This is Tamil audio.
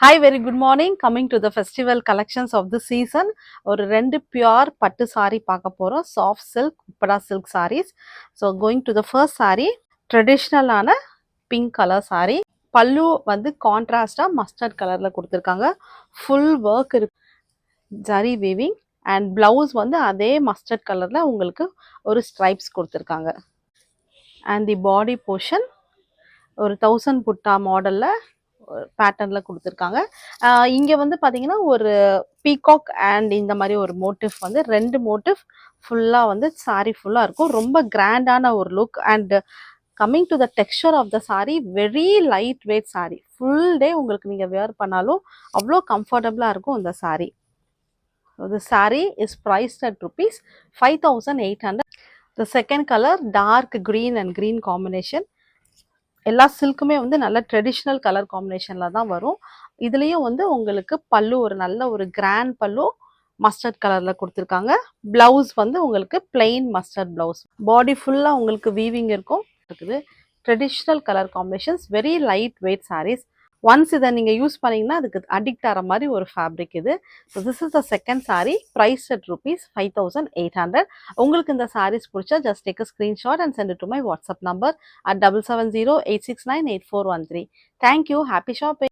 Hi, very good morning. Coming to the festival collections of the season. ஒரு ரெண்டு பியூர் பட்டு saree பார்க்க போறோம். Soft silk, Uppada silk sarees. So going to the first saree, traditional ஆன pink color saree. பல்லு வந்து கான்ட்ராஸ்டா மஸ்டர்ட் கலர்ல கொடுத்துருக்காங்க. ஃபுல் ஒர்க் இருக்கு, ஜரி வீவிங் அண்ட் பிளவுஸ் வந்து அதே மஸ்டர்ட் கலர்ல உங்களுக்கு ஒரு ஸ்ட்ரைப்ஸ் கொடுத்துருக்காங்க. அண்ட் தி பாடி போர்ஷன் ஒரு 1000 புட்டா மாடல்ல பேட்டர்ன்ல கொடுத்துருக்காங்க. இங்க வந்து பாத்தீங்கன்னா ஒரு பீகாக் அண்ட் இந்த மாதிரி ஒரு மோட்டிவ் வந்து ரெண்டு மோட்டிவ் ஃபுல்லா வந்து சாரி ஃபுல்லா இருக்கும். ரொம்ப கிராண்டான ஒரு look. And coming to the texture of the saree, very light weight saree. Full day உங்களுக்கு நீங்க வேர் பண்ணாலும் அவ்வளோ கம்ஃபர்டபுளா இருக்கும் இந்த saree. The saree is priced at rupees 5800. The second color, dark green and green combination. எல்லா சில்க்குமே வந்து நல்ல ட்ரெடிஷ்னல் கலர் காம்பினேஷன்ல தான் வரும். இதுலயும் வந்து உங்களுக்கு பல்லு ஒரு நல்ல ஒரு கிராண்ட் பல்லு மஸ்டர்ட் கலர்ல கொடுத்துருக்காங்க. பிளவுஸ் வந்து உங்களுக்கு பிளெயின் மஸ்டர்ட் பிளவுஸ். பாடி ஃபுல்லா உங்களுக்கு வீவிங் இருக்கும் இருக்குது. Traditional colour combinations, very light weight sarees. Once இதை நீங்கள் யூஸ் பண்ணீங்கன்னா அதுக்கு அடிக்ட் ஆகிற மாதிரி ஒரு ஃபேப்ரிக் இது. So this is the second saree, price at rupees 5800. உங்களுக்கு இந்த சாரீஸ் பிடிச்சா just take a screenshot and send it to my WhatsApp number at 7708698413. Thank you. Happy shopping.